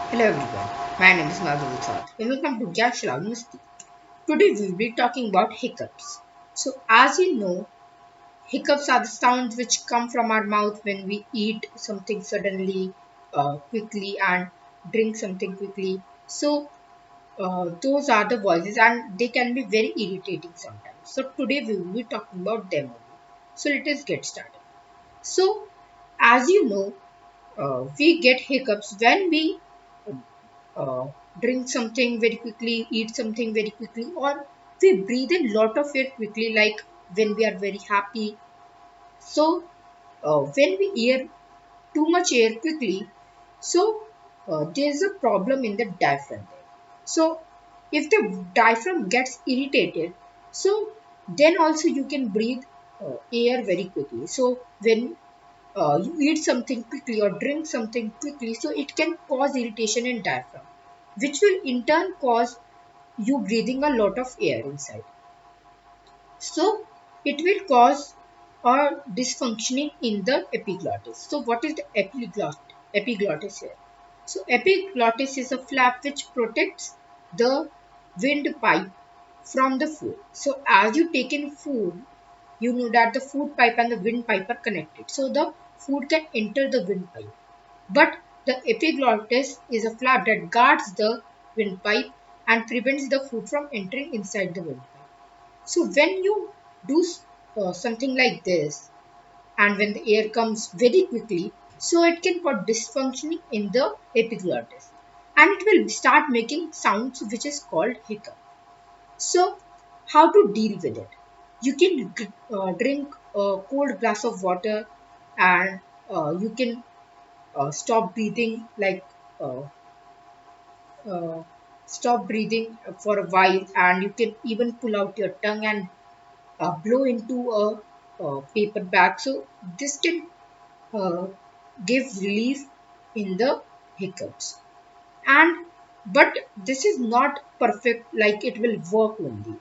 Hello everyone, my name is Madhav and welcome to Jakshala Masti. Today we will be talking about hiccups. So as you know, hiccups are the sounds which come from our mouth when we eat something suddenly, quickly and drink something quickly. So those are the voices and they can be very irritating sometimes. So today we will be talking about them only. So let us get started. So as you know, we get hiccups when we uh, drink something very quickly, eat something very quickly, or we breathe in lot of air quickly, like when we are very happy. So, when we air too much air quickly, so there is a problem in the diaphragm there. So, if the diaphragm gets irritated, so then also you can breathe air very quickly. So, when you eat something quickly or drink something quickly, so it can cause irritation in diaphragm, which will in turn cause you breathing a lot of air inside. So it will cause a dysfunctioning in the epiglottis. So what is the epiglottis here? So epiglottis is a flap which protects the windpipe from the food. So as you take in food, you know that the food pipe and the windpipe are connected. So the food can enter the windpipe. But the epiglottis is a flap that guards the windpipe and prevents the food from entering inside the windpipe. So when you do something like this, and when the air comes very quickly, so it can cause dysfunctioning in the epiglottis, and it will start making sounds which is called hiccup. So how to deal with it? You can drink a cold glass of water, and you can stop breathing like uh, uh, stop breathing for a while, and you can even pull out your tongue and blow into a paper bag. So this can uh, give relief in the hiccups. And but this is not perfect, like it will work only.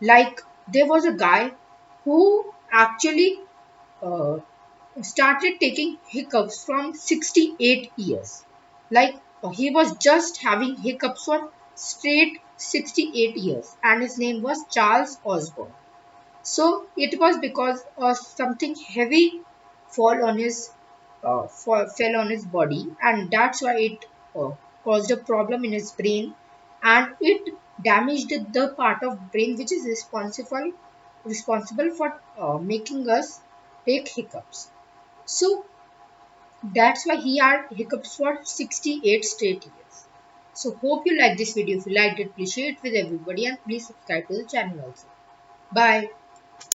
Like there was a guy who actually uh, started taking hiccups from 68 years. Like he was just having hiccups for straight 68 years, and his name was Charles Osborne. So it was because something heavy fell on his body, and that's why it caused a problem in his brain, and it damaged the part of brain which is responsible for making us take hiccups. So that's why he had hiccups for 68 straight years. So hope you like this video. If you liked it, please share it with everybody and please subscribe to the channel also. Bye.